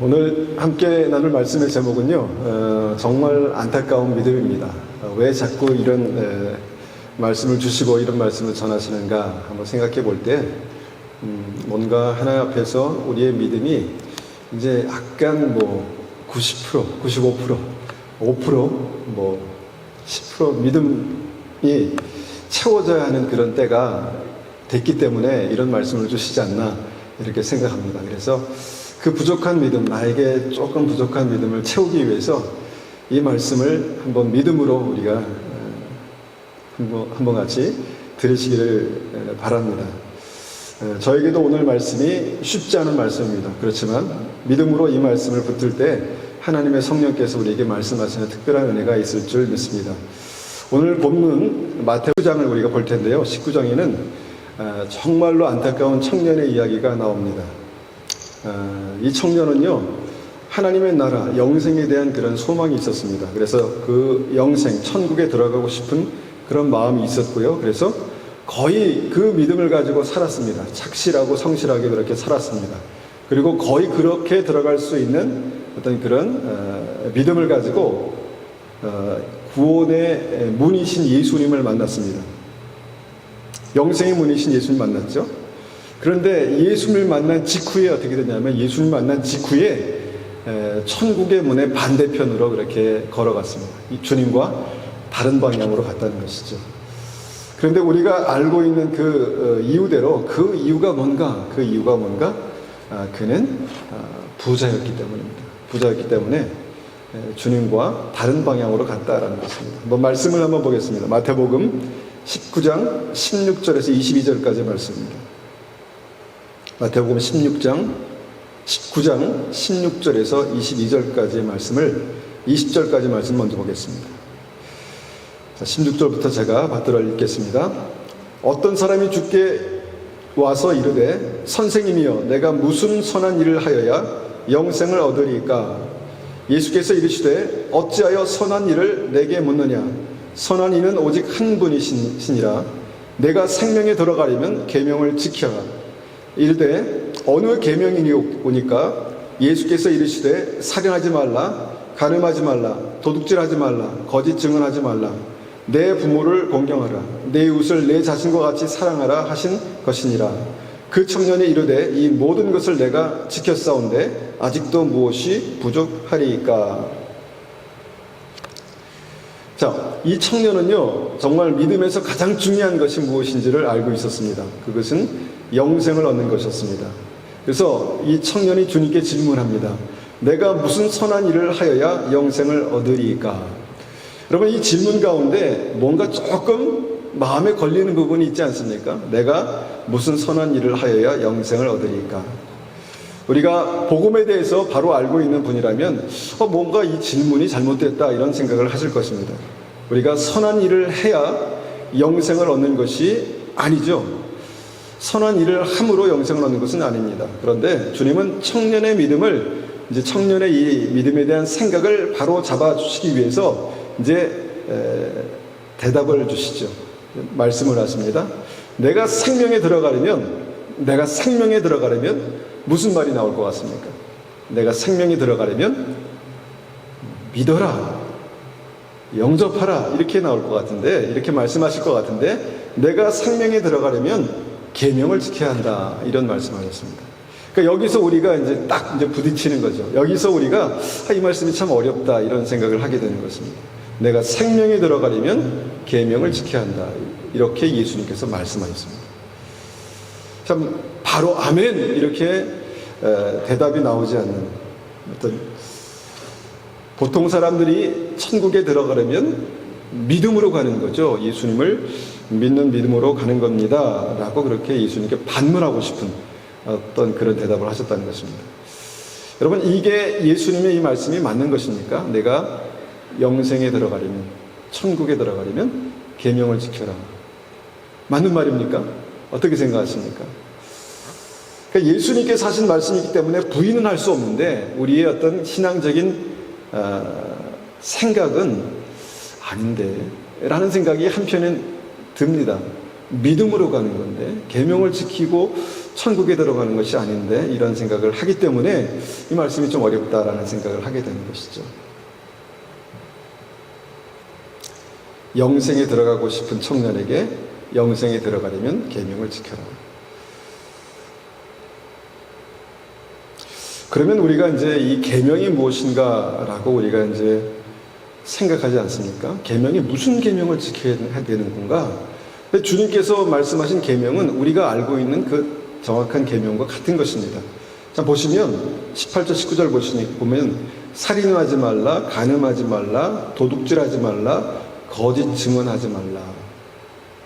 오늘 함께 나눌 말씀의 제목은요, 정말 안타까운 믿음입니다. 왜 자꾸 이런 말씀을 주시고 이런 말씀을 전하시는가 한번 생각해 볼 때, 뭔가 하나님 앞에서 우리의 믿음이 이제 약간 90%, 95%, 5%, 10% 믿음이 채워져야 하는 그런 때가 됐기 때문에 이런 말씀을 주시지 않나 이렇게 생각합니다. 그래서 그 부족한 믿음, 나에게 조금 부족한 믿음을 채우기 위해서 이 말씀을 한번 믿음으로 우리가 한번 같이 들으시기를 바랍니다. 저에게도 오늘 말씀이 쉽지 않은 말씀입니다. 그렇지만 믿음으로 이 말씀을 붙들 때 하나님의 성령께서 우리에게 말씀하시는 특별한 은혜가 있을 줄 믿습니다. 오늘 본문 마태복음 9장을 우리가 볼 텐데요. 19장에는 정말로 안타까운 청년의 이야기가 나옵니다. 이 청년은요, 하나님의 나라, 영생에 대한 그런 소망이 있었습니다. 그래서 그 영생, 천국에 들어가고 싶은 그런 마음이 있었고요. 그래서 거의 그 믿음을 가지고 살았습니다. 착실하고 성실하게 그렇게 살았습니다. 그리고 거의 그렇게 들어갈 수 있는 어떤 그런 믿음을 가지고 구원의 문이신 예수님을 만났습니다. 영생의 문이신 예수님 만났죠. 그런데 예수님을 만난 직후에 어떻게 되냐면, 예수님을 만난 직후에 천국의 문의 반대편으로 그렇게 걸어갔습니다. 이 주님과 다른 방향으로 갔다는 것이죠. 그런데 우리가 알고 있는 그 이유대로, 그 이유가 뭔가? 그는 부자였기 때문입니다. 부자였기 때문에 주님과 다른 방향으로 갔다라는 것입니다. 한번 말씀을 한번 보겠습니다. 마태복음 19장 16절에서 22절까지 말씀입니다. 마태복음 19장 16절에서 22절까지의 말씀을, 20절까지 말씀 먼저 보겠습니다. 자, 16절부터 제가 받들어 읽겠습니다. 어떤 사람이 주께 와서 이르되, 선생님이여, 내가 무슨 선한 일을 하여야 영생을 얻으리까? 예수께서 이르시되, 어찌하여 선한 일을 내게 묻느냐? 선한 이는 오직 한 분이시니라. 내가 생명에 들어가려면 계명을 지켜라. 이르되, 어느 계명이니 오니까? 예수께서 이르시되, 살인하지 말라, 간음하지 말라, 도둑질하지 말라, 거짓 증언하지 말라, 내 부모를 공경하라, 내 이웃을 내 자신과 같이 사랑하라 하신 것이니라. 그 청년이 이르되, 이 모든 것을 내가 지켰사온데 아직도 무엇이 부족하리이까? 자, 이 청년은요, 정말 믿음에서 가장 중요한 것이 무엇인지를 알고 있었습니다. 그것은 영생을 얻는 것이었습니다. 그래서 이 청년이 주님께 질문합니다. 내가 무슨 선한 일을 하여야 영생을 얻으리까? 여러분, 이 질문 가운데 뭔가 조금 마음에 걸리는 부분이 있지 않습니까? 내가 무슨 선한 일을 하여야 영생을 얻으리까? 우리가 복음에 대해서 바로 알고 있는 분이라면 뭔가 이 질문이 잘못됐다 이런 생각을 하실 것입니다. 우리가 선한 일을 해야 영생을 얻는 것이 아니죠. 선한 일을 함으로 영생을 얻는 것은 아닙니다. 그런데 주님은 청년의 믿음을, 이제 청년의 이 믿음에 대한 생각을 바로 잡아주시기 위해서 이제 대답을 주시죠. 말씀을 하십니다. 내가 생명에 들어가려면 무슨 말이 나올 것 같습니까? 내가 생명에 들어가려면 믿어라, 영접하라, 이렇게 나올 것 같은데, 이렇게 말씀하실 것 같은데, 내가 생명에 들어가려면 계명을 지켜야 한다, 이런 말씀하셨습니다. 그러니까 여기서 우리가 이제 딱 부딪히는 거죠. 여기서 우리가 이 말씀이 참 어렵다 이런 생각을 하게 되는 것입니다. 내가 생명에 들어가려면 계명을 지켜야 한다, 이렇게 예수님께서 말씀하셨습니다. 참 바로 아멘 이렇게 대답이 나오지 않는, 어떤 보통 사람들이 천국에 들어가려면 믿음으로 가는 거죠. 예수님을 믿는 믿음으로 가는 겁니다 라고 그렇게 예수님께 반문하고 싶은 어떤 그런 대답을 하셨다는 것입니다. 여러분, 이게 예수님의 이 말씀이 맞는 것입니까? 내가 영생에 들어가려면, 천국에 들어가려면 계명을 지켜라. 맞는 말입니까? 어떻게 생각하십니까? 그러니까 예수님께서 하신 말씀이기 때문에 부인은 할 수 없는데, 우리의 어떤 신앙적인 생각은 아닌데 라는 생각이 한편엔 듭니다. 믿음으로 가는 건데, 계명을 지키고 천국에 들어가는 것이 아닌데 이런 생각을 하기 때문에 이 말씀이 좀 어렵다라는 생각을 하게 되는 것이죠. 영생에 들어가고 싶은 청년에게 영생에 들어가려면 계명을 지켜라. 그러면 우리가 이제 이 계명이 무엇인가라고 우리가 이제 생각하지 않습니까? 계명이 무슨 계명을 지켜야 되는 건가? 주님께서 말씀하신 계명은 우리가 알고 있는 그 정확한 계명과 같은 것입니다. 자, 보시면 18절 19절 보면 살인하지 말라, 간음하지 말라, 도둑질하지 말라, 거짓 증언하지 말라,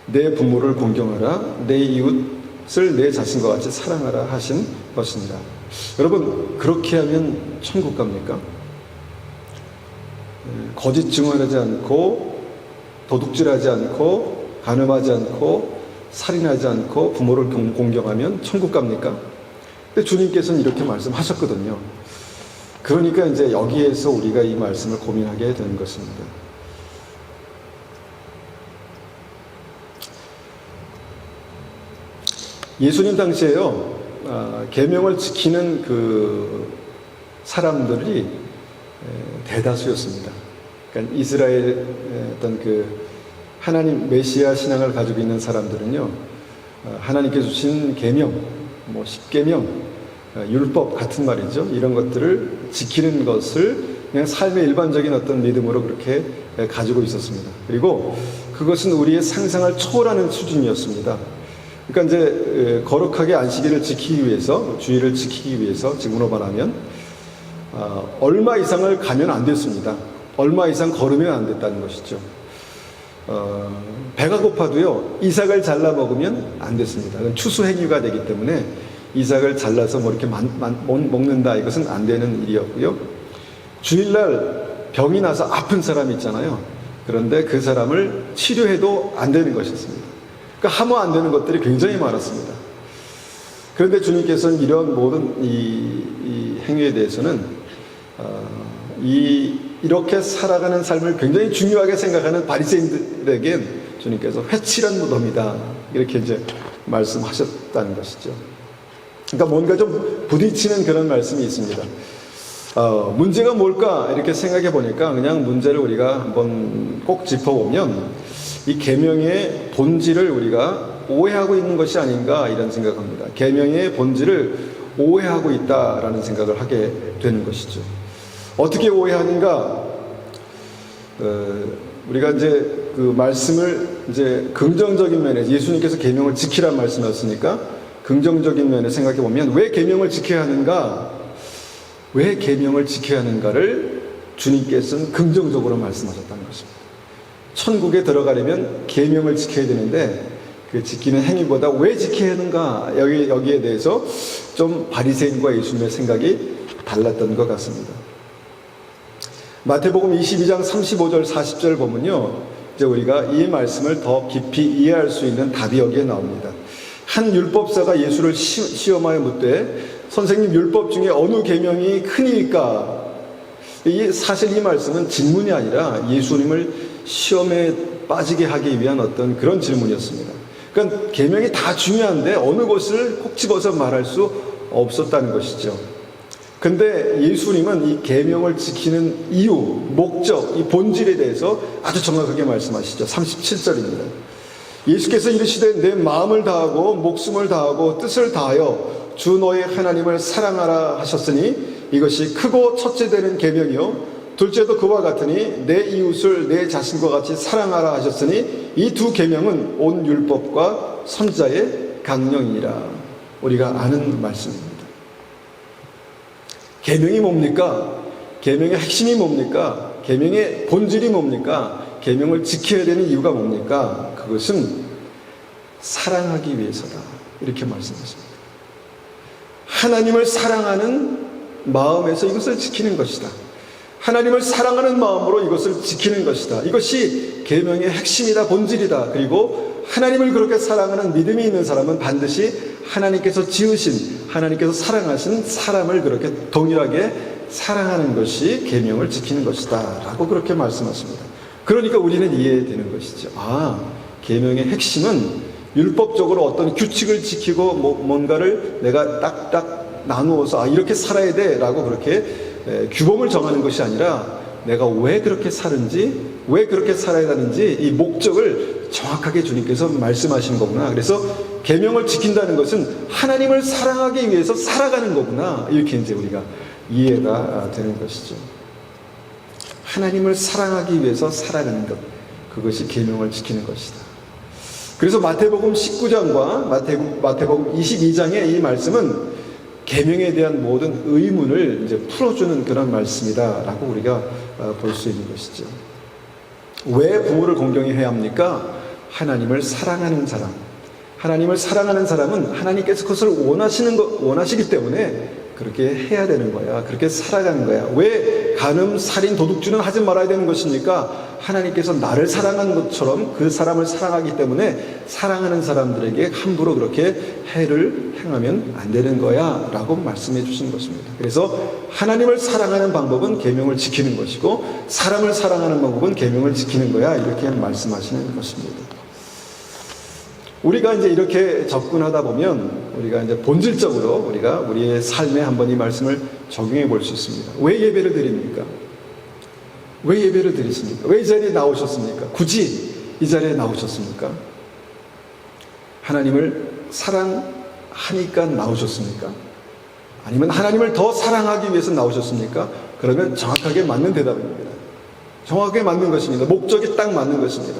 내 부모를 공경하라, 내 이웃을 내 자신과 같이 사랑하라 하신 것이니라. 여러분, 그렇게 하면 천국 갑니까? 거짓 증언하지 않고, 도둑질하지 않고, 간음하지 않고, 살인하지 않고, 부모를 공경하면 천국 갑니까? 근데 주님께서는 이렇게 말씀하셨거든요. 그러니까 이제 여기에서 우리가 이 말씀을 고민하게 되는 것입니다. 예수님 당시에요, 계명을 지키는 그 사람들이 대다수였습니다. 그러니까 이스라엘 어떤 그 하나님 메시아 신앙을 가지고 있는 사람들은요, 하나님께서 주신 계명, 뭐 십계명, 율법 같은 말이죠. 이런 것들을 지키는 것을 그냥 삶의 일반적인 어떤 믿음으로 그렇게 가지고 있었습니다. 그리고 그것은 우리의 상상을 초월하는 수준이었습니다. 그러니까 이제 거룩하게 안식일을 지키기 위해서, 주일을 지키기 위해서 지금으로 말하면 얼마 이상을 가면 안 됐습니다. 얼마 이상 걸으면 안 됐다는 것이죠. 배가 고파도요, 이삭을 잘라 먹으면 안 됐습니다. 그건 추수 행위가 되기 때문에 이삭을 잘라서 뭐 이렇게 먹는다, 이것은 안 되는 일이었고요. 주일날 병이 나서 아픈 사람이 있잖아요. 그런데 그 사람을 치료해도 안 되는 것이었습니다. 그러니까 하면 안 되는 것들이 굉장히 많았습니다. 그런데 주님께서는 이런 모든 이 행위에 대해서는 이렇게 살아가는 삶을 굉장히 중요하게 생각하는 바리새인들에겐 주님께서 회칠한 무덤이다, 이렇게 이제 말씀하셨다는 것이죠. 그러니까 뭔가 좀 부딪히는 그런 말씀이 있습니다. 문제가 뭘까 이렇게 생각해 보니까 그냥 문제를 우리가 한번 꼭 짚어보면 이 계명의 본질을 우리가 오해하고 있는 것이 아닌가 이런 생각합니다. 계명의 본질을 오해하고 있다라는 생각을 하게 되는 것이죠. 어떻게 오해하는가? 우리가 이제 그 말씀을 이제 긍정적인 면에서 예수님께서 계명을 지키란 말씀이었으니까 긍정적인 면에 생각해 보면 왜 계명을 지켜야 하는가? 왜 계명을 지켜야 하는가를 주님께서는 긍정적으로 말씀하셨다는 것입니다. 천국에 들어가려면 계명을 지켜야 되는데 그 지키는 행위보다 왜 지켜야 하는가, 여기에 대해서 좀 바리새인과 예수님의 생각이 달랐던 것 같습니다. 마태복음 22장 35절 40절 보면요, 이제 우리가 이 말씀을 더 깊이 이해할 수 있는 답이 여기에 나옵니다. 한 율법사가 예수를 시험하여 묻되 선생님, 율법 중에 어느 계명이 크니까? 사실 이 말씀은 질문이 아니라 예수님을 시험에 빠지게 하기 위한 어떤 그런 질문이었습니다. 그러니까 계명이 다 중요한데 어느 것을 콕 집어서 말할 수 없었다는 것이죠. 근데 예수님은 이 계명을 지키는 이유, 목적, 이 본질에 대해서 아주 정확하게 말씀하시죠. 37절입니다. 예수께서 이르시되 내 마음을 다하고 목숨을 다하고 뜻을 다하여 주 너의 하나님을 사랑하라 하셨으니 이것이 크고 첫째 되는 계명이요 둘째도 그와 같으니 내 이웃을 내 자신과 같이 사랑하라 하셨으니 이 두 계명은 온 율법과 선지자의 강령이니라. 우리가 아는 말씀입니다. 계명이 뭡니까? 계명의 핵심이 뭡니까? 계명의 본질이 뭡니까? 계명을 지켜야 되는 이유가 뭡니까? 그것은 사랑하기 위해서다, 이렇게 말씀하십니다. 하나님을 사랑하는 마음에서 이것을 지키는 것이다. 하나님을 사랑하는 마음으로 이것을 지키는 것이다. 이것이 계명의 핵심이다, 본질이다. 그리고 하나님을 그렇게 사랑하는 믿음이 있는 사람은 반드시 하나님께서 지으신, 하나님께서 사랑하신 사람을 그렇게 동일하게 사랑하는 것이 계명을 지키는 것이다 라고 그렇게 말씀하십니다. 그러니까 우리는 이해되는 것이죠. 계명의 핵심은 율법적으로 어떤 규칙을 지키고 뭔가를 내가 딱딱 나누어서 이렇게 살아야 돼라고 그렇게 규범을 정하는 것이 아니라 내가 왜 그렇게 사는지, 왜 그렇게 살아야 하는지 이 목적을 정확하게 주님께서 말씀하시는 거구나. 그래서 계명을 지킨다는 것은 하나님을 사랑하기 위해서 살아가는 거구나. 이렇게 이제 우리가 이해가 되는 것이죠. 하나님을 사랑하기 위해서 살아가는 것, 그것이 계명을 지키는 것이다. 그래서 마태복음 19장과 마태복음 22장의 이 말씀은 계명에 대한 모든 의문을 이제 풀어주는 그런 말씀이다라고 우리가 볼 수 있는 것이죠. 왜 부모를 공경히 해야 합니까? 하나님을 사랑하는 사람. 하나님을 사랑하는 사람은 하나님께서 그것을 원하시기 때문에 그렇게 해야 되는 거야. 그렇게 살아가는 거야. 왜 간음, 살인, 도둑질은 하지 말아야 되는 것입니까? 하나님께서 나를 사랑한 것처럼 그 사람을 사랑하기 때문에 사랑하는 사람들에게 함부로 그렇게 해를 행하면 안 되는 거야 라고 말씀해 주신 것입니다. 그래서 하나님을 사랑하는 방법은 계명을 지키는 것이고 사람을 사랑하는 방법은 계명을 지키는 거야, 이렇게 말씀하시는 것입니다. 우리가 이제 이렇게 접근하다 보면 우리가 이제 본질적으로 우리가 우리의 삶에 한번 이 말씀을 적용해 볼 수 있습니다. 왜 예배를 드립니까? 왜 예배를 드리십니까? 왜 이 자리에 나오셨습니까? 굳이 이 자리에 나오셨습니까? 하나님을 사랑하니까 나오셨습니까? 아니면 하나님을 더 사랑하기 위해서 나오셨습니까? 그러면 정확하게 맞는 대답입니다. 정확하게 맞는 것입니다. 목적이 딱 맞는 것입니다.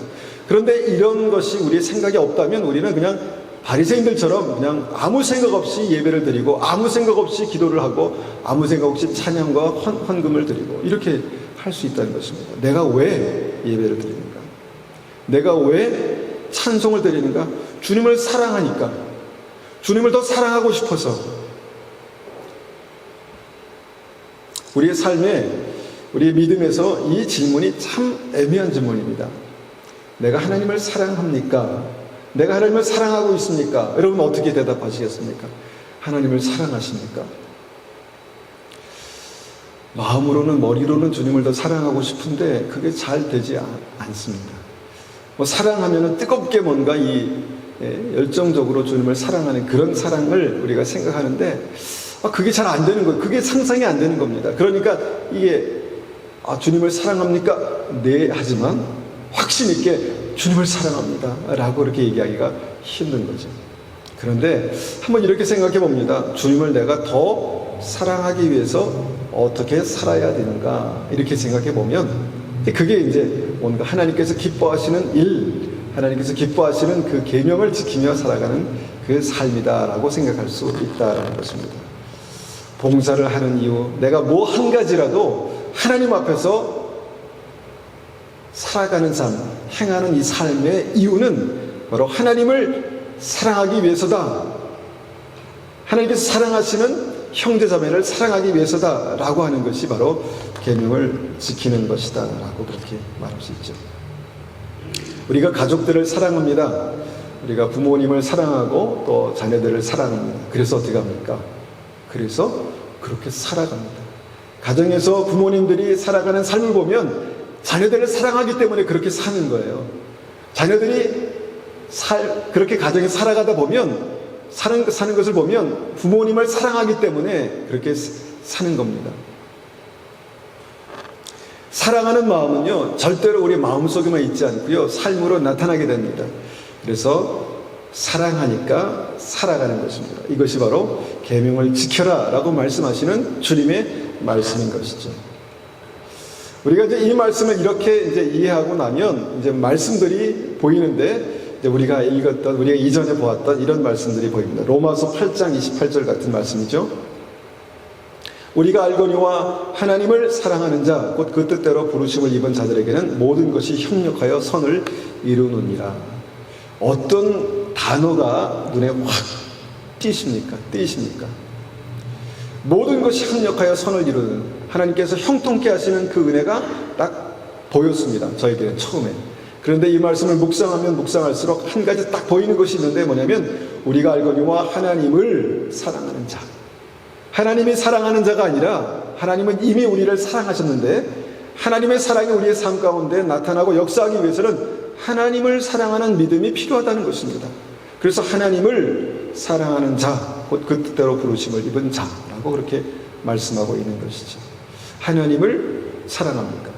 그런데 이런 것이 우리의 생각이 없다면 우리는 그냥 바리새인들처럼 그냥 아무 생각 없이 예배를 드리고 아무 생각 없이 기도를 하고 아무 생각 없이 찬양과 헌금을 드리고 이렇게 할 수 있다는 것입니다. 내가 왜 예배를 드리는가? 내가 왜 찬송을 드리는가? 주님을 사랑하니까, 주님을 더 사랑하고 싶어서. 우리의 삶에, 우리의 믿음에서 이 질문이 참 애매한 질문입니다. 내가 하나님을 사랑합니까? 내가 하나님을 사랑하고 있습니까? 여러분 어떻게 대답하시겠습니까? 하나님을 사랑하십니까? 마음으로는, 머리로는 주님을 더 사랑하고 싶은데 그게 잘 되지 않습니다. 사랑하면은 뜨겁게 뭔가 열정적으로 주님을 사랑하는 그런 사랑을 우리가 생각하는데 그게 잘 안 되는 거예요. 그게 상상이 안 되는 겁니다. 그러니까 이게 주님을 사랑합니까? 네, 하지만 확신 있게 주님을 사랑합니다 라고 이렇게 얘기하기가 힘든 거죠. 그런데 한번 이렇게 생각해 봅니다. 주님을 내가 더 사랑하기 위해서 어떻게 살아야 되는가, 이렇게 생각해 보면 그게 이제 뭔가 하나님께서 기뻐하시는 일, 하나님께서 기뻐하시는 그 계명을 지키며 살아가는 그 삶이다라고 생각할 수 있다라는 것입니다. 봉사를 하는 이유, 내가 뭐 한 가지라도 하나님 앞에서 살아가는 삶, 행하는 이 삶의 이유는 바로 하나님을 사랑하기 위해서다. 하나님께서 사랑하시는 형제자매를 사랑하기 위해서다 라고 하는 것이 바로 계명을 지키는 것이다 라고 그렇게 말할 수 있죠. 우리가 가족들을 사랑합니다. 우리가 부모님을 사랑하고 또 자녀들을 사랑합니다. 그래서 어떻게 합니까? 그래서 그렇게 살아갑니다. 가정에서 부모님들이 살아가는 삶을 보면 자녀들을 사랑하기 때문에 그렇게 사는 거예요. 자녀들이 그렇게 가정에 살아가다 보면 사는 것을 보면 부모님을 사랑하기 때문에 그렇게 사는 겁니다. 사랑하는 마음은요, 절대로 우리 마음속에만 있지 않고요, 삶으로 나타나게 됩니다. 그래서 사랑하니까 살아가는 것입니다. 이것이 바로 계명을 지켜라 라고 말씀하시는 주님의 말씀인 것이죠. 우리가 이제 이 말씀을 이렇게 이제 이해하고 나면 이제 말씀들이 보이는데, 우리가 읽었던, 우리가 이전에 보았던 이런 말씀들이 보입니다. 로마서 8장 28절 같은 말씀이죠. 우리가 알거니와 하나님을 사랑하는 자, 곧 그 뜻대로 부르심을 입은 자들에게는 모든 것이 협력하여 선을 이루느니라. 어떤 단어가 눈에 확 띄십니까? 모든 것이 협력하여 선을 이루는, 하나님께서 형통케 하시는 그 은혜가 딱 보였습니다. 저에게는 처음에. 그런데 이 말씀을 묵상하면 묵상할수록 한 가지 딱 보이는 것이 있는데 뭐냐면, 우리가 알거니와 하나님을 사랑하는 자. 하나님이 사랑하는 자가 아니라 하나님은 이미 우리를 사랑하셨는데, 하나님의 사랑이 우리의 삶 가운데 나타나고 역사하기 위해서는 하나님을 사랑하는 믿음이 필요하다는 것입니다. 그래서 하나님을 사랑하는 자, 곧 그 뜻대로 부르심을 입은 자라고 그렇게 말씀하고 있는 것이죠. 하나님을 사랑합니까?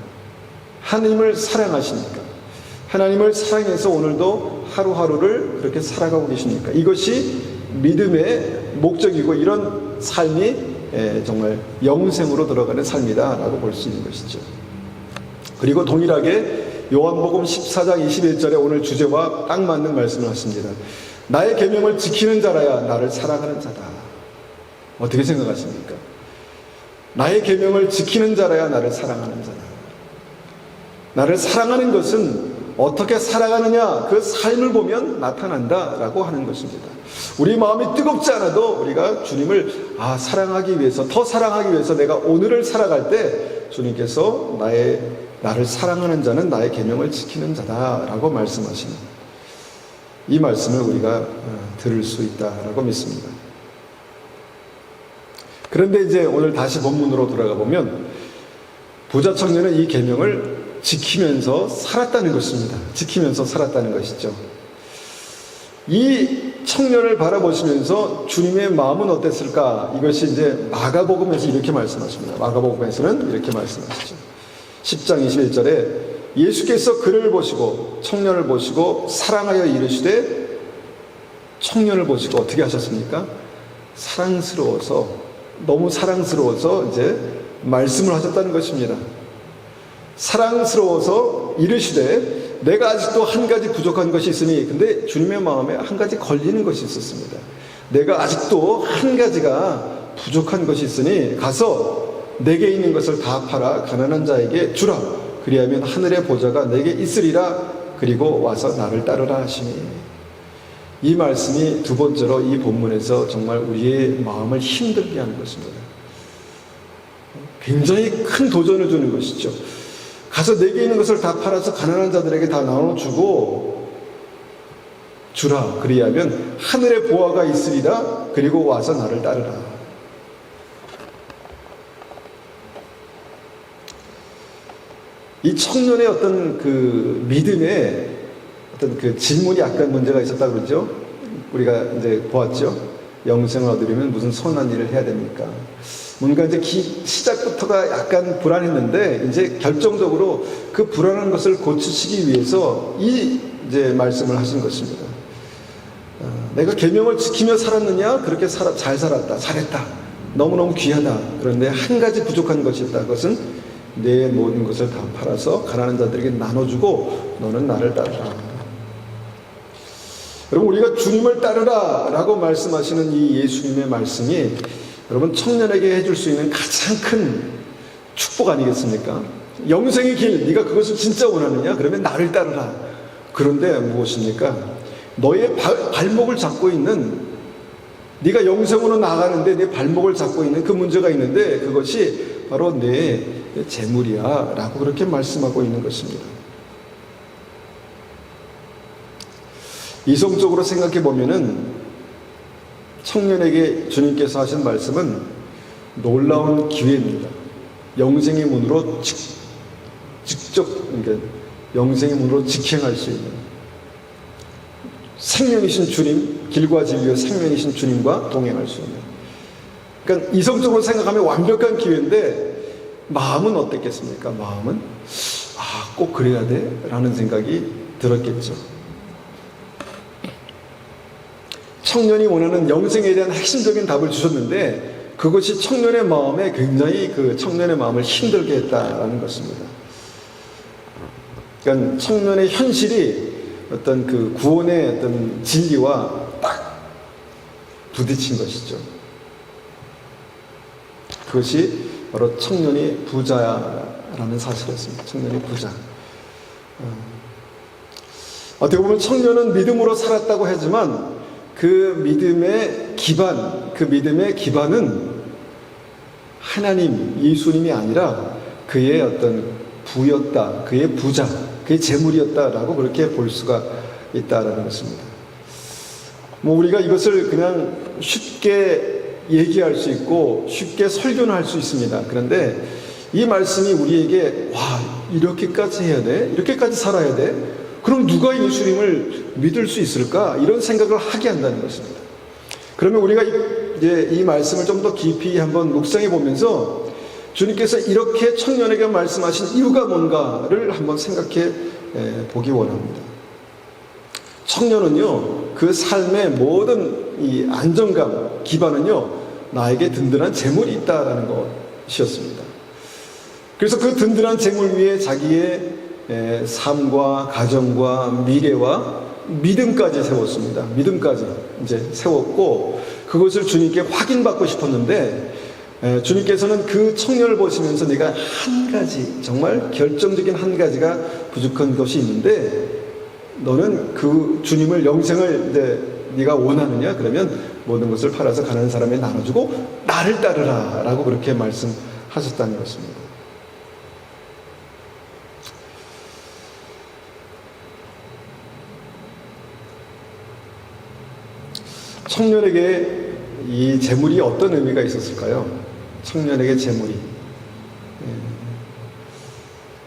하나님을 사랑하십니까? 하나님을 사랑해서 오늘도 하루하루를 그렇게 살아가고 계십니까? 이것이 믿음의 목적이고 이런 삶이 정말 영생으로 들어가는 삶이다라고 볼 수 있는 것이죠. 그리고 동일하게 요한복음 14장 21절에 오늘 주제와 딱 맞는 말씀을 하십니다. 나의 계명을 지키는 자라야 나를 사랑하는 자다. 어떻게 생각하십니까? 나의 계명을 지키는 자라야 나를 사랑하는 자다. 나를 사랑하는 것은 어떻게 살아가느냐, 그 삶을 보면 나타난다라고 하는 것입니다. 우리 마음이 뜨겁지 않아도 우리가 주님을 사랑하기 위해서, 더 사랑하기 위해서 내가 오늘을 살아갈 때 주님께서 나를 사랑하는 자는 나의 계명을 지키는 자다라고 말씀하시는 이 말씀을 우리가 들을 수 있다라고 믿습니다. 그런데 이제 오늘 다시 본문으로 돌아가 보면 부자 청년은 이 계명을 지키면서 살았다는 것입니다. 지키면서 살았다는 것이죠. 이 청년을 바라보시면서 주님의 마음은 어땠을까? 이것이 이제 마가복음에서 이렇게 말씀하십니다. 마가복음에서는 이렇게 말씀하시죠. 10장 21절에 예수께서 그를 보시고 청년을 보시고 사랑하여 이르시되, 청년을 보시고 어떻게 하셨습니까? 사랑스러워서, 너무 사랑스러워서 이제 말씀을 하셨다는 것입니다. 사랑스러워서 이르시되, 내가 아직도 한 가지 부족한 것이 있으니, 근데 주님의 마음에 한 가지 걸리는 것이 있었습니다. 내가 아직도 한 가지가 부족한 것이 있으니 가서 내게 있는 것을 다 팔아 가난한 자에게 주라. 그리하면 하늘의 보좌가 내게 있으리라. 그리고 와서 나를 따르라 하시니. 이 말씀이 두 번째로 이 본문에서 정말 우리의 마음을 힘들게 하는 것입니다. 굉장히 큰 도전을 주는 것이죠. 가서 내게 있는 것을 다 팔아서 가난한 자들에게 다 나눠주고 주라. 그리하면 하늘의 보화가 있으리라. 그리고 와서 나를 따르라. 이 청년의 어떤 그 믿음에 어떤 그 질문이 약간 문제가 있었다 그러죠. 우리가 이제 보았죠. 영생을 얻으려면 무슨 선한 일을 해야 됩니까? 뭔가 이제 시작부터가 약간 불안했는데 이제 결정적으로 그 불안한 것을 고치시기 위해서 이 이제 말씀을 하신 것입니다. 내가 계명을 지키며 살았느냐? 그렇게 잘 살았다, 잘했다, 너무너무 귀하다. 그런데 한 가지 부족한 것이 있다. 그것은 내 모든 것을 다 팔아서 가난한 자들에게 나눠주고 너는 나를 따르라. 여러분, 우리가 주님을 따르라 라고 말씀하시는 이 예수님의 말씀이 여러분 청년에게 해줄 수 있는 가장 큰 축복 아니겠습니까? 영생의 길, 네가 그것을 진짜 원하느냐? 그러면 나를 따르라. 그런데 무엇입니까? 너의 발목을 잡고 있는, 네가 영생으로 나가는데 내 발목을 잡고 있는 그 문제가 있는데 그것이 바로 내 재물이야 라고 그렇게 말씀하고 있는 것입니다. 이성적으로 생각해 보면은 청년에게 주님께서 하신 말씀은 놀라운 기회입니다. 영생의 문으로 직접, 그러니까 영생의 문으로 직행할 수 있는 생명이신 주님, 길과 진리와 생명이신 주님과 동행할 수 있는. 그러니까 이성적으로 생각하면 완벽한 기회인데 마음은 어땠겠습니까? 마음은 꼭 그래야 돼? 라는 생각이 들었겠죠. 청년이 원하는 영생에 대한 핵심적인 답을 주셨는데 그것이 청년의 마음에 굉장히 그 청년의 마음을 힘들게 했다라는 것입니다. 그러니까 청년의 현실이 어떤 그 구원의 어떤 진리와 딱 부딪힌 것이죠. 그것이 바로 청년이 부자라는 사실이었습니다. 청년이 부자. 어떻게 보면 청년은 믿음으로 살았다고 하지만 그 믿음의 기반은 하나님, 예수님이 아니라 그의 어떤 부였다, 그의 부자, 그의 재물이었다라고 그렇게 볼 수가 있다라는 것입니다. 우리가 이것을 그냥 쉽게 얘기할 수 있고 쉽게 설교는 할 수 있습니다. 그런데 이 말씀이 우리에게 이렇게까지 해야 돼? 이렇게까지 살아야 돼? 그럼 누가 예수님을 믿을 수 있을까? 이런 생각을 하게 한다는 것입니다. 그러면 우리가 이제 이 말씀을 좀 더 깊이 한번 묵상해 보면서 주님께서 이렇게 청년에게 말씀하신 이유가 뭔가를 한번 생각해 보기 원합니다. 청년은요, 그 삶의 모든 이 안정감, 기반은요, 나에게 든든한 재물이 있다라는 것이었습니다. 그래서 그 든든한 재물 위에 자기의 삶과 가정과 미래와 믿음까지 세웠습니다. 믿음까지 이제 세웠고, 그것을 주님께 확인받고 싶었는데, 주님께서는 그 청년을 보시면서 내가 한 가지, 정말 결정적인 한 가지가 부족한 것이 있는데, 너는 그 주님을, 영생을 이제 네가 원하느냐? 그러면 모든 것을 팔아서 가난한 사람에 나눠주고 나를 따르라 라고 그렇게 말씀하셨다는 것입니다. 청년에게 이 재물이 어떤 의미가 있었을까요? 청년에게 재물이,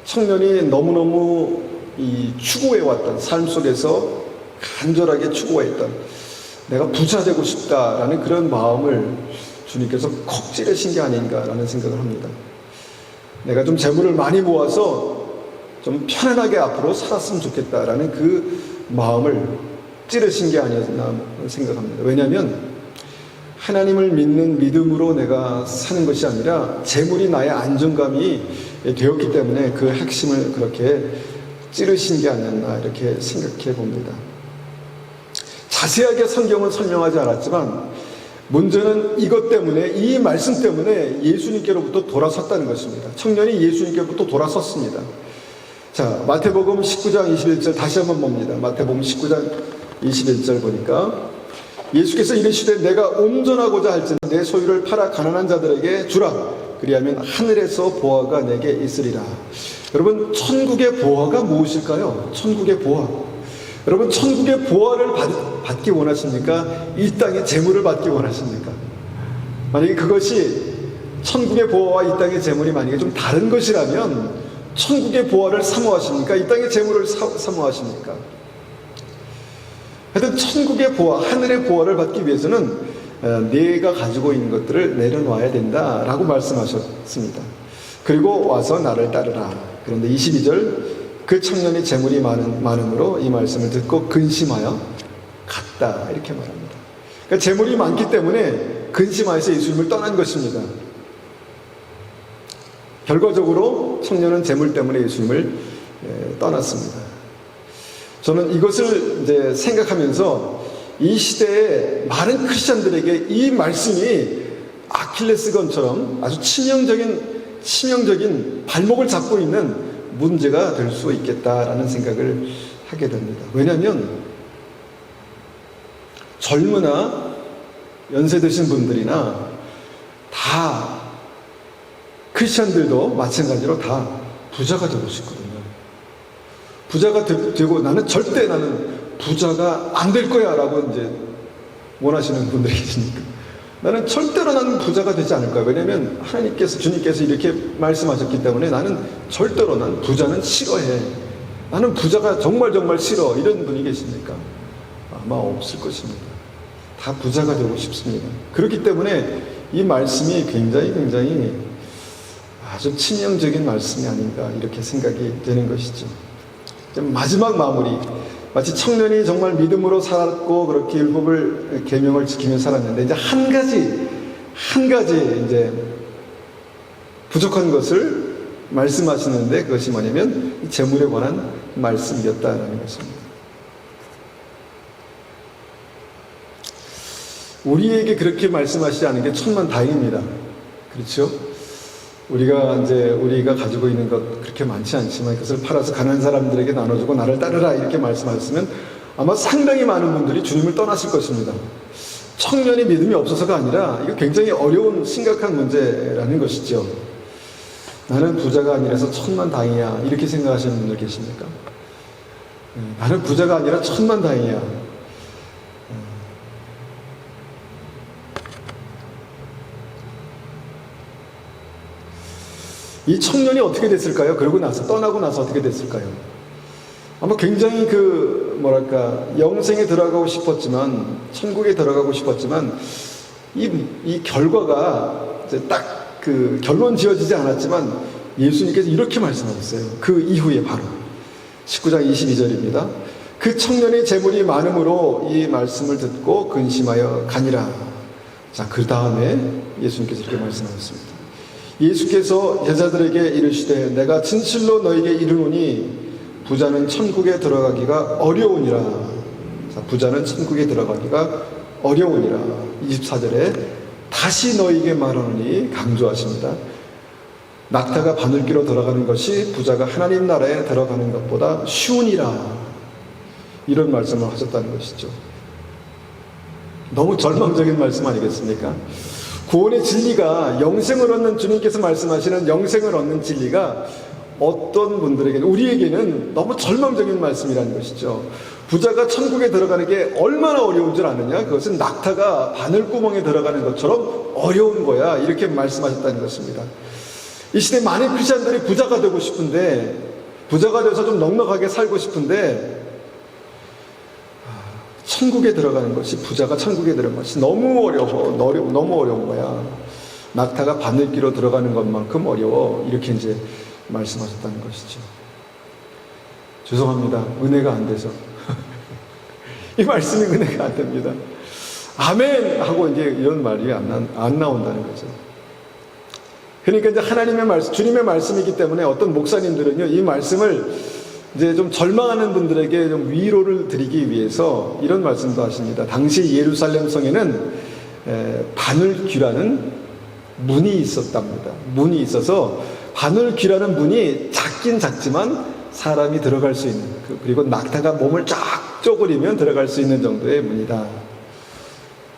청년이 너무너무 이 추구해왔던 삶 속에서 간절하게 추구했던, 내가 부자 되고 싶다라는 그런 마음을 주님께서 콕 찌르신 게 아닌가라는 생각을 합니다. 내가 좀 재물을 많이 모아서 좀 편안하게 앞으로 살았으면 좋겠다라는 그 마음을 찌르신 게 아니었나 생각합니다. 왜냐하면 하나님을 믿는 믿음으로 내가 사는 것이 아니라 재물이 나의 안정감이 되었기 때문에 그 핵심을 그렇게 찌르신 게 아니었나 이렇게 생각해 봅니다. 자세하게 성경은 설명하지 않았지만 문제는 이것 때문에, 이 말씀 때문에 예수님께로부터 돌아섰다는 것입니다. 청년이 예수님께로부터 돌아섰습니다. 자, 마태복음 19장 21절 다시 한번 봅니다. 마태복음 19장 21절 보니까 예수께서 이르시되 내가 온전하고자 할지는 내 소유를 팔아 가난한 자들에게 주라. 그리하면 하늘에서 보화가 내게 있으리라. 여러분, 천국의 보화가 무엇일까요? 천국의 보화. 여러분, 천국의 보화를 받기 원하십니까? 이 땅의 재물을 받기 원하십니까? 만약에 그것이 천국의 보화와 이 땅의 재물이 만약에 좀 다른 것이라면 천국의 보화를 사모하십니까? 이 땅의 재물을 사모하십니까? 하여튼 천국의 보화, 하늘의 보화를 받기 위해서는 내가 가지고 있는 것들을 내려놔야 된다라고 말씀하셨습니다. 그리고 와서 나를 따르라. 그런데 22절, 그 청년이 재물이 많음으로 이 말씀을 듣고 근심하여 갔다 이렇게 말합니다. 그러니까 재물이 많기 때문에 근심하여서 예수님을 떠난 것입니다. 결과적으로 청년은 재물 때문에 예수님을 떠났습니다. 저는 이것을 이제 생각하면서 이 시대의 많은 크리스천들에게 이 말씀이 아킬레스건처럼 아주 치명적인 발목을 잡고 있는 문제가 될 수 있겠다라는 생각을 하게 됩니다. 왜냐하면 젊으나 연세 드신 분들이나 다 크리스천들도 마찬가지로 다 부자가 되고 싶거든요. 부자가 되고 나는 부자가 안 될 거야 라고 이제 원하시는 분들이 계시니까 나는 절대로 나는 부자가 되지 않을 거야. 왜냐하면 주님께서 이렇게 말씀하셨기 때문에 나는 절대로 난 부자는 싫어해. 나는 부자가 정말 싫어. 이런 분이 계십니까? 아마 없을 것입니다. 다 부자가 되고 싶습니다. 그렇기 때문에 이 말씀이 굉장히 아주 치명적인 말씀이 아닌가 이렇게 생각이 되는 것이죠. 마지막 마무리, 마치 청년이 정말 믿음으로 살았고 그렇게 율법을 계명을 지키며 살았는데 이제 한 가지 이제 부족한 것을 말씀하시는데 그것이 뭐냐면 이 재물에 관한 말씀이었다는 것입니다. 우리에게 그렇게 말씀하시지 않은 게 천만다행입니다. 그렇죠? 우리가 가지고 있는 것 그렇게 많지 않지만 그것을 팔아서 가난한 사람들에게 나눠주고 나를 따르라 이렇게 말씀하셨으면 아마 상당히 많은 분들이 주님을 떠났을 것입니다. 청년이 믿음이 없어서가 아니라 이거 굉장히 어려운 심각한 문제라는 것이죠. 나는 부자가 아니라서 천만다행이야 이렇게 생각하시는 분들 계십니까? 나는 부자가 아니라 천만다행이야. 이 청년이 어떻게 됐을까요? 그러고 나서, 떠나고 나서 어떻게 됐을까요? 아마 굉장히 영생에 들어가고 싶었지만, 천국에 들어가고 싶었지만, 이 결과가 이제 딱 결론 지어지지 않았지만, 예수님께서 이렇게 말씀하셨어요. 그 이후에 바로 19장 22절입니다. 그 청년의 재물이 많음으로 이 말씀을 듣고 근심하여 가니라. 자, 그 다음에 예수님께서 이렇게 말씀하셨습니다. 예수께서 제자들에게 이르시되 내가 진실로 너에게 이르노니 부자는 천국에 들어가기가 어려우니라. 자, 부자는 천국에 들어가기가 어려우니라. 24절에 다시 너에게 말하노니 강조하십니다. 낙타가 바늘귀로 들어가는 것이 부자가 하나님 나라에 들어가는 것보다 쉬우니라. 이런 말씀을 하셨다는 것이죠. 너무 절망적인 말씀 아니겠습니까? 구원의 진리가, 영생을 얻는, 주님께서 말씀하시는 영생을 얻는 진리가 어떤 분들에게는, 우리에게는 너무 절망적인 말씀이라는 것이죠. 부자가 천국에 들어가는 게 얼마나 어려운 줄 아느냐? 그것은 낙타가 바늘구멍에 들어가는 것처럼 어려운 거야. 이렇게 말씀하셨다는 것입니다. 이 시대 많은 크리스천들이 부자가 되고 싶은데, 부자가 돼서 좀 넉넉하게 살고 싶은데, 천국에 들어가는 것이, 부자가 천국에 들어가는 것이 너무 어려운 거야. 낙타가 바늘귀로 들어가는 것만큼 어려워. 이렇게 이제 말씀하셨다는 것이죠. 죄송합니다. 은혜가 안 돼서. 이 말씀이 은혜가 안 됩니다. 아멘! 하고 이제 이런 말이 안 나온다는 거죠. 그러니까 이제 하나님의 말씀, 주님의 말씀이기 때문에 어떤 목사님들은요, 이 말씀을 이제 좀 절망하는 분들에게 좀 위로를 드리기 위해서 이런 말씀도 하십니다. 당시 예루살렘 성에는 바늘귀라는 문이 있었답니다. 문이 있어서 바늘귀라는 문이 작긴 작지만 사람이 들어갈 수 있는, 그리고 낙타가 몸을 쫙 쪼그리면 들어갈 수 있는 정도의 문이다.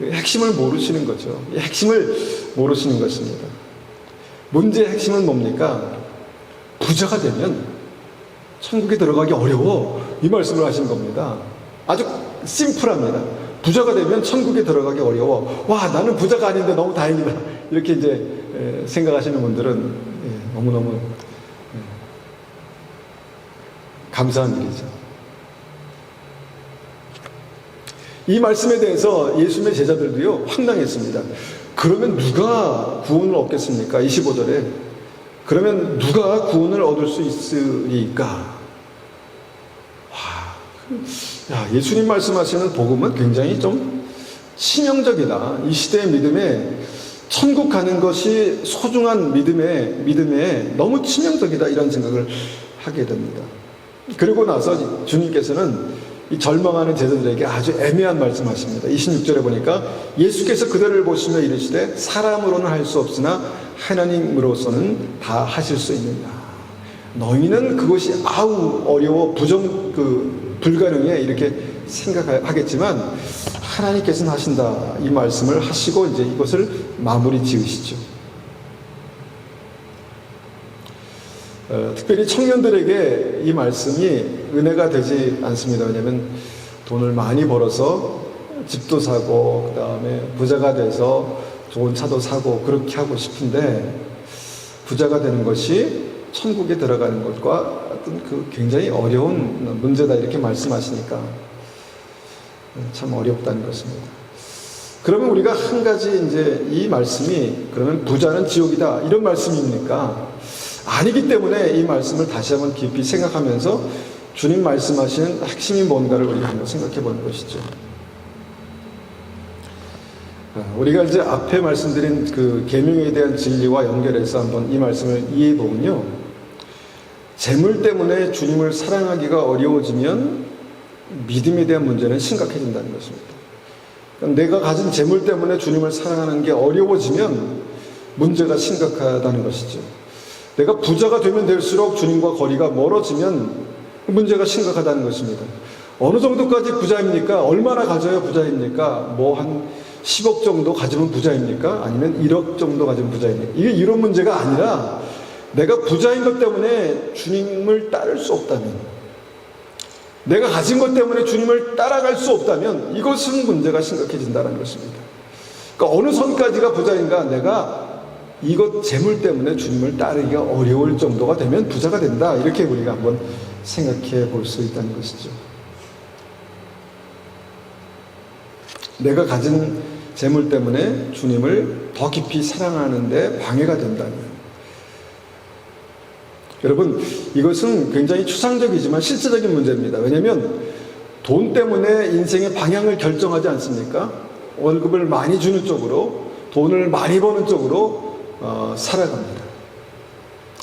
핵심을 모르시는 거죠. 핵심을 모르시는 것입니다. 문제의 핵심은 뭡니까? 부자가 되면 천국에 들어가기 어려워. 이 말씀을 하신 겁니다. 아주 심플합니다. 부자가 되면 천국에 들어가기 어려워. 와, 나는 부자가 아닌데 너무 다행이다. 이렇게 이제 생각하시는 분들은 너무너무 감사한 일이죠. 이 말씀에 대해서 예수님의 제자들도요, 황당했습니다. 그러면 누가 구원을 얻겠습니까? 25절에. 그러면 누가 구원을 얻을 수 있으리까? 야, 예수님 말씀하시는 복음은 굉장히 좀 치명적이다. 이 시대의 믿음에 천국 가는 것이 소중한 믿음에 너무 치명적이다. 이런 생각을 하게 됩니다. 그리고 나서 주님께서는 이 절망하는 제자들에게 아주 애매한 말씀하십니다. 26절에 보니까 예수께서 그들을 보시며 이르시되 사람으로는 할 수 없으나 하나님으로서는 다 하실 수 있느냐. 너희는 그것이 어려워 불가능해 이렇게 생각하겠지만 하나님께서는 하신다. 이 말씀을 하시고 이제 이것을 마무리 지으시죠. 특별히 청년들에게 이 말씀이 은혜가 되지 않습니다. 왜냐하면 돈을 많이 벌어서 집도 사고 그 다음에 부자가 돼서 좋은 차도 사고 그렇게 하고 싶은데 부자가 되는 것이 천국에 들어가는 것과 어떤 굉장히 어려운 문제다 이렇게 말씀하시니까 참 어렵다는 것입니다. 그러면 우리가 한 가지 이제 이 말씀이 그러면 부자는 지옥이다 이런 말씀입니까? 아니기 때문에 이 말씀을 다시 한번 깊이 생각하면서 주님 말씀하시는 핵심이 뭔가를 우리가 한번 생각해 보는 것이죠. 우리가 이제 앞에 말씀드린 그 계명에 대한 진리와 연결해서 한번 이 말씀을 이해해 보면요. 재물 때문에 주님을 사랑하기가 어려워지면 믿음에 대한 문제는 심각해진다는 것입니다. 그러니까 내가 가진 재물 때문에 주님을 사랑하는 게 어려워지면 문제가 심각하다는 것이죠. 내가 부자가 되면 될수록 주님과 거리가 멀어지면 문제가 심각하다는 것입니다. 어느 정도까지 부자입니까? 얼마나 가져야 부자입니까? 뭐 한 10억 정도 가지면 부자입니까? 아니면 1억 정도 가지면 부자입니까? 이게 이런 문제가 아니라 내가 부자인 것 때문에 주님을 따를 수 없다면, 내가 가진 것 때문에 주님을 따라갈 수 없다면 이것은 문제가 심각해진다는 것입니다. 그러니까 어느 선까지가 부자인가? 내가 이것 재물 때문에 주님을 따르기가 어려울 정도가 되면 부자가 된다. 이렇게 우리가 한번 생각해 볼 수 있다는 것이죠. 내가 가진 재물 때문에 주님을 더 깊이 사랑하는데 방해가 된다면, 여러분, 이것은 굉장히 추상적이지만 실제적인 문제입니다. 왜냐하면 돈 때문에 인생의 방향을 결정하지 않습니까? 월급을 많이 주는 쪽으로, 돈을 많이 버는 쪽으로 살아갑니다.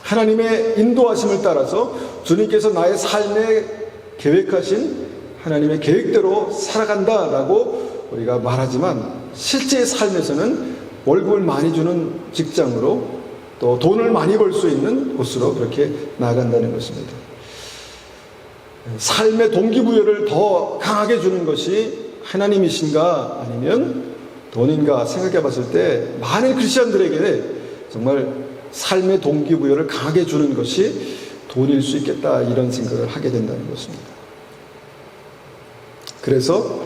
하나님의 인도하심을 따라서 주님께서 나의 삶에 계획하신 하나님의 계획대로 살아간다라고 우리가 말하지만, 실제 삶에서는 월급을 많이 주는 직장으로, 또 돈을 많이 벌 수 있는 곳으로 그렇게 나아간다는 것입니다. 삶의 동기부여를 더 강하게 주는 것이 하나님이신가 아니면 돈인가 생각해 봤을 때, 많은 크리스천들에게 정말 삶의 동기부여를 강하게 주는 것이 돈일 수 있겠다, 이런 생각을 하게 된다는 것입니다. 그래서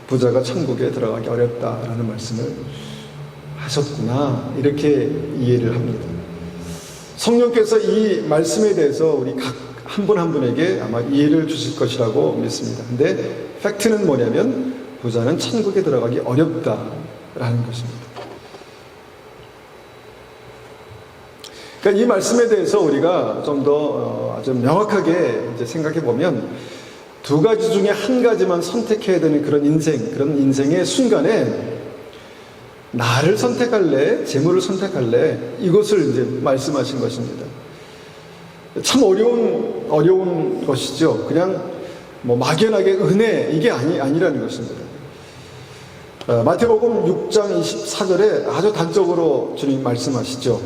부자가 천국에 들어가기 어렵다라는 말씀을 하셨구나, 이렇게 이해를 합니다. 성령께서 이 말씀에 대해서 우리 각 한 분 한 분에게 아마 이해를 주실 것이라고 믿습니다. 근데 팩트는 뭐냐면, 부자는 천국에 들어가기 어렵다라는 것입니다. 그러니까 이 말씀에 대해서 우리가 좀 더 아주 명확하게 이제 생각해 보면, 두 가지 중에 한 가지만 선택해야 되는 그런 인생의 순간에, 나를 선택할래, 재물을 선택할래, 이것을 이제 말씀하신 것입니다. 참 어려운 것이죠. 그냥 뭐 막연하게 은혜, 이게 아니라는 것입니다. 마태복음 6장 24절에 아주 단적으로 주님 말씀하시죠.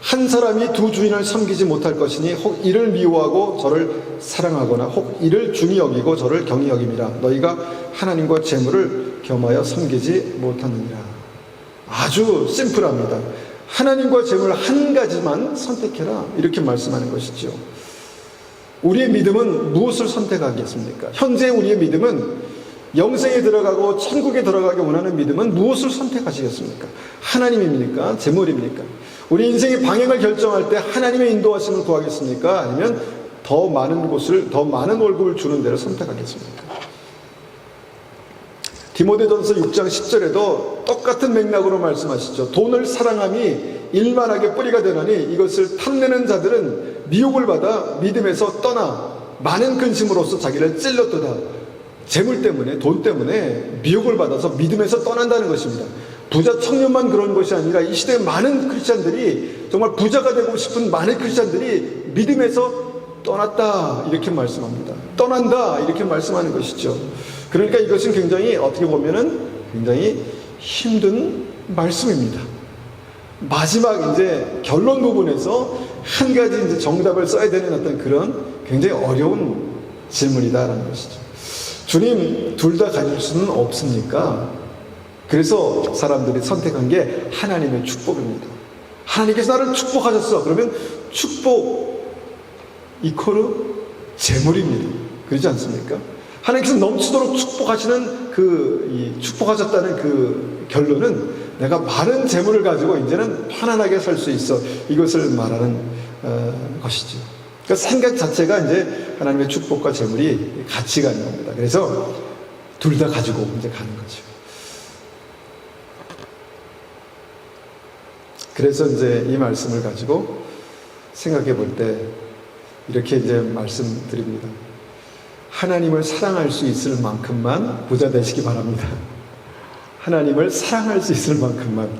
한 사람이 두 주인을 섬기지 못할 것이니, 혹 이를 미워하고 저를 사랑하거나 혹 이를 중히 여기고 저를 경히 여김이라. 너희가 하나님과 재물을 겸하여 섬기지 못하느니라. 아주 심플합니다. 하나님과 재물 한 가지만 선택해라, 이렇게 말씀하는 것이죠. 우리의 믿음은 무엇을 선택하겠습니까? 현재 우리의 믿음은, 영생에 들어가고 천국에 들어가기 원하는 믿음은 무엇을 선택하시겠습니까? 하나님입니까? 재물입니까? 우리 인생의 방향을 결정할 때 하나님의 인도하심을 구하겠습니까? 아니면 더 많은 곳을, 더 많은 월급을 주는 데를 선택하겠습니까? 디모데전서 6장 10절에도 똑같은 맥락으로 말씀하시죠. 돈을 사랑함이 일만하게 뿌리가 되나니, 이것을 탐내는 자들은 미혹을 받아 믿음에서 떠나 많은 근심으로써 자기를 찔렀도다. 재물 때문에, 돈 때문에 미혹을 받아서 믿음에서 떠난다는 것입니다. 부자 청년만 그런 것이 아니라, 이 시대의 많은 크리스찬들이, 정말 부자가 되고 싶은 많은 크리스찬들이 믿음에서 떠났다, 이렇게 말씀합니다. 떠난다, 이렇게 말씀하는 것이죠. 그러니까 이것은 굉장히, 어떻게 보면은 굉장히 힘든 말씀입니다. 마지막 이제 결론 부분에서 한 가지 이제 정답을 써야 되는 어떤 그런 굉장히 어려운 질문이다라는 것이죠. 주님, 둘 다 가질 수는 없습니까? 그래서 사람들이 선택한 게 하나님의 축복입니다. 하나님께서 나를 축복하셨어. 그러면 축복 이코르 재물입니다. 그렇지 않습니까? 하나님께서 넘치도록 축복하시는 축복하셨다는 그 결론은, 내가 많은 재물을 가지고 이제는 편안하게 살 수 있어, 이것을 말하는 것이죠. 그러니까 생각 자체가 이제 하나님의 축복과 재물이 같이 가는 겁니다. 그래서 둘 다 가지고 이제 가는 거죠. 그래서 이제 이 말씀을 가지고 생각해 볼 때 이렇게 이제 말씀드립니다. 하나님을 사랑할 수 있을 만큼만 부자 되시기 바랍니다. 하나님을 사랑할 수 있을 만큼만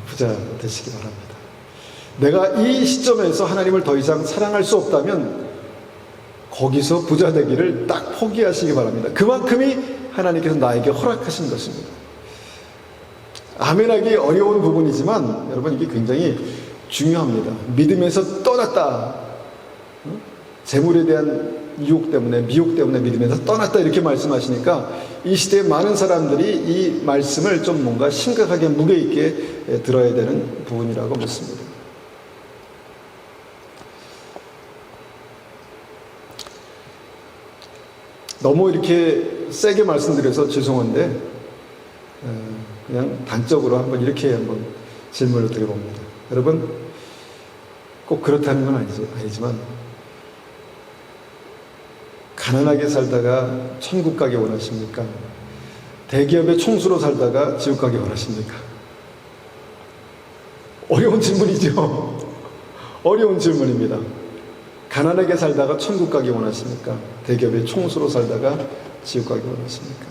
부자 되시기 바랍니다. 내가 이 시점에서 하나님을 더 이상 사랑할 수 없다면 거기서 부자 되기를 딱 포기하시기 바랍니다. 그만큼이 하나님께서 나에게 허락하신 것입니다. 아멘하기 어려운 부분이지만 여러분, 이게 굉장히 중요합니다. 믿음에서 떠났다, 재물에 대한 유혹 때문에, 미혹 때문에 믿음에서 떠났다, 이렇게 말씀하시니까 이 시대에 많은 사람들이 이 말씀을 좀 뭔가 심각하게 무게 있게 들어야 되는 부분이라고 믿습니다. 너무 이렇게 세게 말씀드려서 죄송한데, 그냥 단적으로 한번 이렇게 한번 질문을 드려봅니다. 여러분, 꼭 그렇다는 건 아니지만, 가난하게 살다가 천국 가기 원하십니까? 대기업의 총수로 살다가 지옥 가기 원하십니까? 어려운 질문이죠. 어려운 질문입니다. 가난하게 살다가 천국 가기 원하십니까? 대기업의 총수로 살다가 지옥 가기 원하십니까?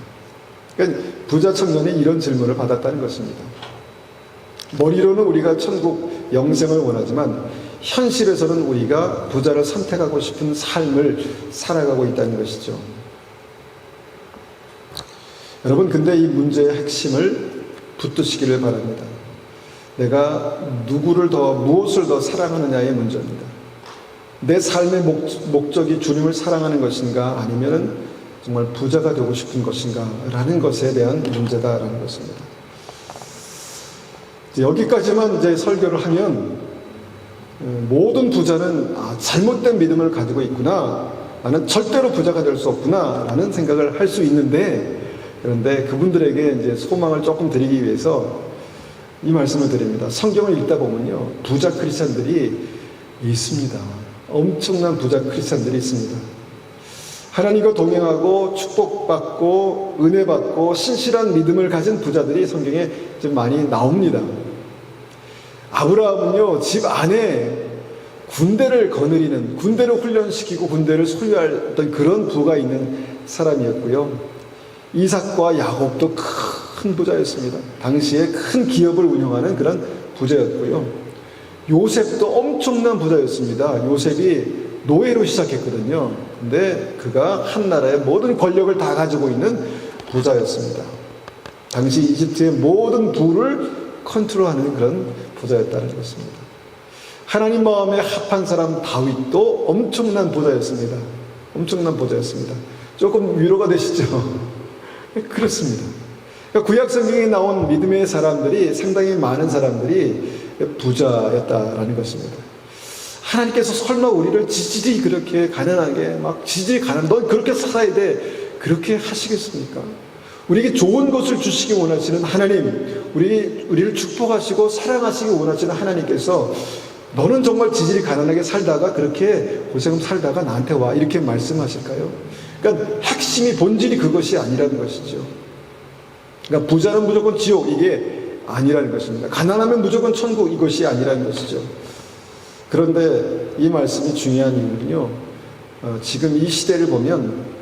그러니까 부자 청년이 이런 질문을 받았다는 것입니다. 머리로는 우리가 천국 영생을 원하지만 현실에서는 우리가 부자를 선택하고 싶은 삶을 살아가고 있다는 것이죠. 여러분, 근데 이 문제의 핵심을 붙드시기를 바랍니다. 내가 무엇을 더 사랑하느냐의 문제입니다. 내 삶의 목적이 주님을 사랑하는 것인가, 아니면 정말 부자가 되고 싶은 것인가 라는 것에 대한 문제다라는 것입니다. 여기까지만 이제 설교를 하면 모든 부자는 잘못된 믿음을 가지고 있구나, 나는 절대로 부자가 될 수 없구나 라는 생각을 할 수 있는데, 그런데 그분들에게 이제 소망을 조금 드리기 위해서 이 말씀을 드립니다. 성경을 읽다 보면요, 부자 크리스찬들이 있습니다. 엄청난 부자 크리스찬들이 있습니다. 하나님과 동행하고 축복받고 은혜받고 신실한 믿음을 가진 부자들이 성경에 좀 많이 나옵니다. 아브라함은요, 집 안에 군대를 거느리는, 군대를 훈련시키고 군대를 소유했던 그런 부가 있는 사람이었고요. 이삭과 야곱도 큰 부자였습니다. 당시에 큰 기업을 운영하는 그런 부자였고요. 요셉도 엄청난 부자였습니다. 요셉이 노예로 시작했거든요. 근데 그가 한 나라의 모든 권력을 다 가지고 있는 부자였습니다. 당시 이집트의 모든 부를 컨트롤하는 그런 부자였다는 것입니다. 하나님 마음에 합한 사람 다윗도 엄청난 부자였습니다. 엄청난 부자였습니다. 조금 위로가 되시죠? 그렇습니다. 그러니까 구약 성경에 나온 믿음의 사람들이, 상당히 많은 사람들이 부자였다라는 것입니다. 하나님께서 설마 우리를 지질이 그렇게 가난하게, 넌 그렇게 살아야 돼, 그렇게 하시겠습니까? 우리에게 좋은 것을 주시기 원하시는 하나님, 우리를 축복하시고 사랑하시기 원하시는 하나님께서 너는 정말 지질이 가난하게 살다가 그렇게 고생 살다가 나한테 와, 이렇게 말씀하실까요? 그러니까 핵심이, 본질이 그것이 아니라는 것이죠. 그러니까 부자는 무조건 지옥, 이게 아니라는 것입니다. 가난하면 무조건 천국, 이것이 아니라는 것이죠. 그런데 이 말씀이 중요한 이유는요, 지금 이 시대를 보면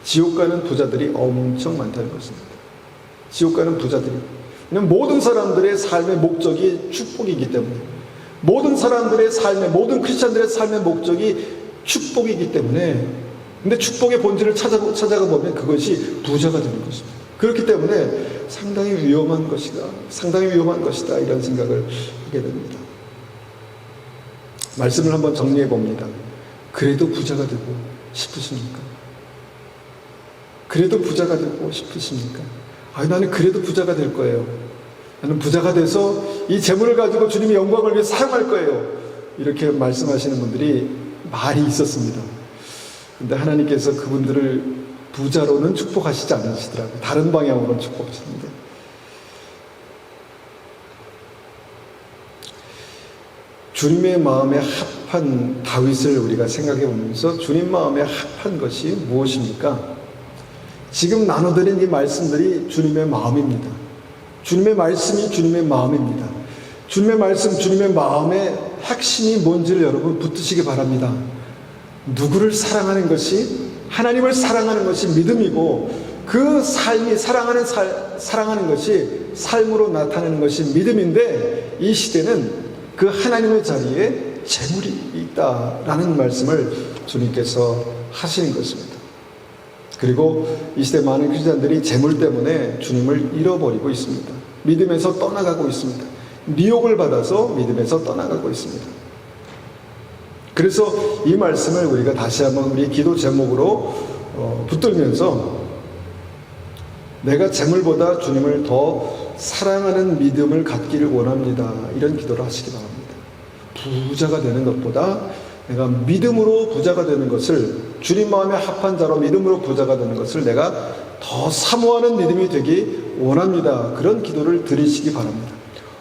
지옥 가는 부자들이 엄청 많다는 것입니다. 지옥 가는 부자들이. 왜냐하면 모든 사람들의 삶의 목적이 축복이기 때문에, 모든 사람들의 삶의, 모든 크리스찬들의 삶의 목적이 축복이기 때문에, 근데 축복의 본질을 찾아가 보면 그것이 부자가 되는 것입니다. 그렇기 때문에 상당히 위험한 것이다, 이런 생각을 하게 됩니다. 말씀을 한번 정리해 봅니다. 그래도 부자가 되고 싶으십니까? 그래도 부자가 되고 싶으십니까? 나는 그래도 부자가 될 거예요. 나는 부자가 돼서 이 재물을 가지고 주님의 영광을 위해 사용할 거예요. 이렇게 말씀하시는 분들이 많이 있었습니다. 근데 하나님께서 그분들을 부자로는 축복하시지 않으시더라고요. 다른 방향으로는 축복하시는데. 주님의 마음에 합한 다윗을 우리가 생각해 보면서 주님 마음에 합한 것이 무엇입니까? 지금 나눠드린 이 말씀들이 주님의 마음입니다. 주님의 말씀이 주님의 마음입니다. 주님의 말씀, 주님의 마음의 핵심이 뭔지를 여러분 붙드시기 바랍니다. 누구를 사랑하는 것이, 하나님을 사랑하는 것이 믿음이고, 그 삶이 사랑하는 것이 삶으로 나타나는 것이 믿음인데, 이 시대는 그 하나님의 자리에 재물이 있다라는 말씀을 주님께서 하시는 것입니다. 그리고 이 시대 많은 크리스찬들이 재물 때문에 주님을 잃어버리고 있습니다. 믿음에서 떠나가고 있습니다. 미혹을 받아서 믿음에서 떠나가고 있습니다. 그래서 이 말씀을 우리가 다시 한번 우리 기도 제목으로 붙들면서, 내가 재물보다 주님을 더 사랑하는 믿음을 갖기를 원합니다, 이런 기도를 하시기 바랍니다. 부자가 되는 것보다 내가 믿음으로 부자가 되는 것을, 주님 마음에 합한 자로 믿음으로 부자가 되는 것을 내가 더 사모하는 믿음이 되기 원합니다. 그런 기도를 드리시기 바랍니다.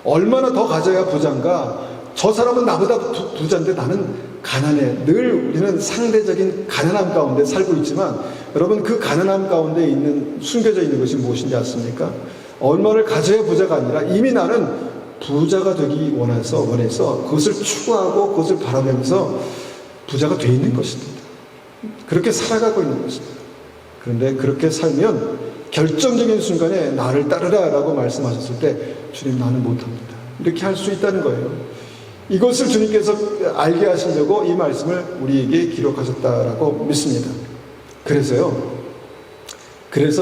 얼마나 더 가져야 부자인가? 저 사람은 나보다 부자인데 나는 가난해. 늘 우리는 상대적인 가난함 가운데 살고 있지만 여러분, 그 가난함 가운데 있는 숨겨져 있는 것이 무엇인지 아십니까? 얼마를 가져야 부자가 아니라 이미 나는 부자가 되기 원해서 그것을 추구하고 그것을 바라면서 부자가 돼 있는 것입니다. 그렇게 살아가고 있는 것입니다. 그런데 그렇게 살면 결정적인 순간에 나를 따르라 라고 말씀하셨을 때 주님, 나는 못합니다. 이렇게 할 수 있다는 거예요. 이것을 주님께서 알게 하시려고 이 말씀을 우리에게 기록하셨다라고 믿습니다. 그래서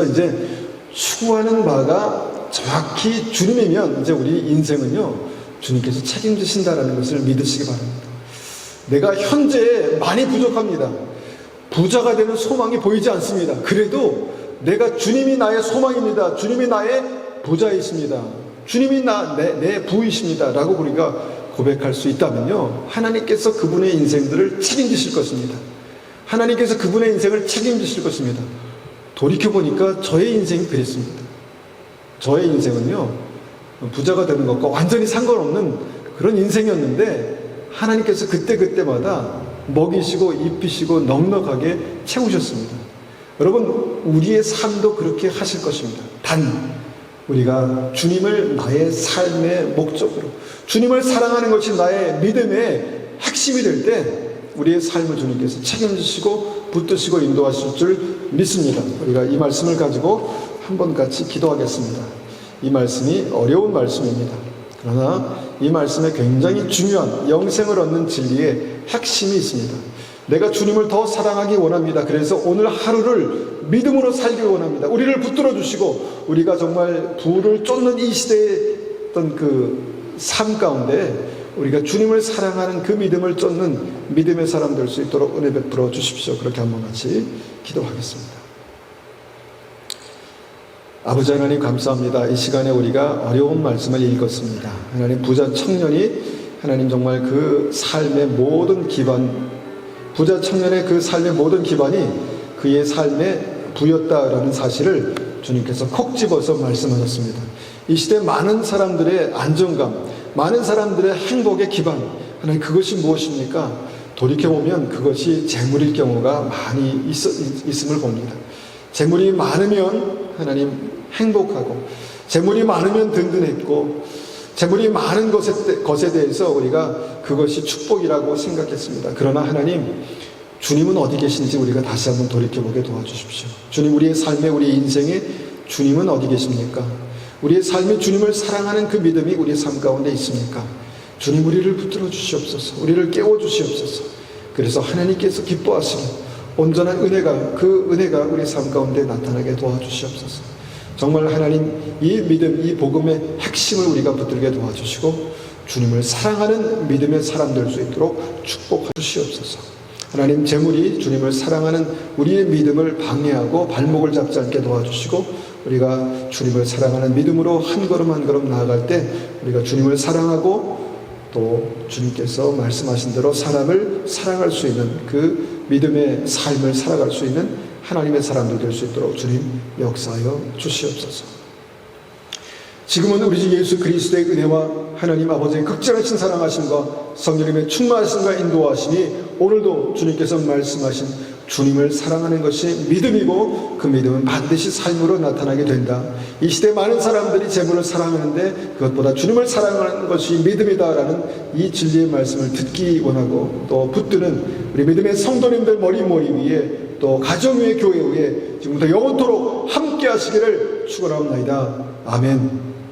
이제 추구하는 바가 정확히 주님이면 이제 우리 인생은요, 주님께서 책임지신다라는 것을 믿으시기 바랍니다. 내가 현재 많이 부족합니다. 부자가 되는 소망이 보이지 않습니다. 그래도 내가 주님이 나의 소망입니다. 주님이 나의 부자이십니다. 주님이 내 부이십니다. 라고 우리가 고백할 수 있다면요, 하나님께서 그분의 인생들을 책임지실 것입니다. 하나님께서 그분의 인생을 책임지실 것입니다. 돌이켜보니까 저의 인생이 그랬습니다. 저의 인생은요, 부자가 되는 것과 완전히 상관없는 그런 인생이었는데 하나님께서 그때마다 먹이시고 입히시고 넉넉하게 채우셨습니다. 여러분, 우리의 삶도 그렇게 하실 것입니다. 단 우리가 주님을 나의 삶의 목적으로, 주님을 사랑하는 것이 나의 믿음의 핵심이 될 때 우리의 삶을 주님께서 책임지시고 붙드시고 인도하실 줄 믿습니다. 우리가 이 말씀을 가지고 한번 같이 기도하겠습니다. 이 말씀이 어려운 말씀입니다. 그러나 이 말씀에 굉장히 중요한 영생을 얻는 진리의 핵심이 있습니다. 내가 주님을 더 사랑하기 원합니다. 그래서 오늘 하루를 믿음으로 살기 원합니다. 우리를 붙들어 주시고 우리가 정말 부를 쫓는 이 시대의 어떤 그 삶 가운데 우리가 주님을 사랑하는 그 믿음을 쫓는 믿음의 사람 될 수 있도록 은혜 베풀어 주십시오. 그렇게 한번 같이 기도하겠습니다. 아버지 하나님, 감사합니다. 이 시간에 우리가 어려운 말씀을 읽었습니다. 하나님, 부자 청년이 하나님 정말 그 삶의 모든 기반, 부자 청년의 그 삶의 모든 기반이 그의 삶에 부였다라는 사실을 주님께서 콕 집어서 말씀하셨습니다. 이 시대 많은 사람들의 안정감, 많은 사람들의 행복의 기반, 하나님, 그것이 무엇입니까? 돌이켜보면 그것이 재물일 경우가 많이 있음을 봅니다. 재물이 많으면 하나님 행복하고, 재물이 많으면 든든했고, 재물이 많은 것에 대해서 우리가 그것이 축복이라고 생각했습니다. 그러나 하나님, 주님은 어디 계신지 우리가 다시 한번 돌이켜보게 도와주십시오. 주님, 우리의 삶에, 우리 인생에 주님은 어디 계십니까? 우리의 삶에 주님을 사랑하는 그 믿음이 우리의 삶 가운데 있습니까? 주님, 우리를 붙들어 주시옵소서. 우리를 깨워 주시옵소서. 그래서 하나님께서 기뻐하시는 온전한 은혜가, 그 은혜가 우리 삶 가운데 나타나게 도와주시옵소서. 정말 하나님, 이 믿음, 이 복음의 핵심을 우리가 붙들게 도와주시고 주님을 사랑하는 믿음의 사람 될 수 있도록 축복하시옵소서. 하나님, 재물이 주님을 사랑하는 우리의 믿음을 방해하고 발목을 잡지 않게 도와주시고 우리가 주님을 사랑하는 믿음으로 한 걸음 한 걸음 나아갈 때 우리가 주님을 사랑하고 또 주님께서 말씀하신 대로 사람을 사랑할 수 있는 그 믿음의 삶을 살아갈 수 있는 하나님의 사람들 될 수 있도록 주님 역사하여 주시옵소서. 지금은 우리 주 예수 그리스도의 은혜와 하나님 아버지의 극진하신 사랑하심과 성령님의 충만하심과 인도하심이 오늘도 주님께서 말씀하신 주님을 사랑하는 것이 믿음이고 그 믿음은 반드시 삶으로 나타나게 된다. 이 시대 많은 사람들이 재물을 사랑하는데 그것보다 주님을 사랑하는 것이 믿음이다라는 이 진리의 말씀을 듣기 원하고 또 붙드는 우리 믿음의 성도님들 머리 위에 또 가정 위에 교회 위에 지금부터 영원토록 함께 하시기를 축원하옵나이다. 아멘.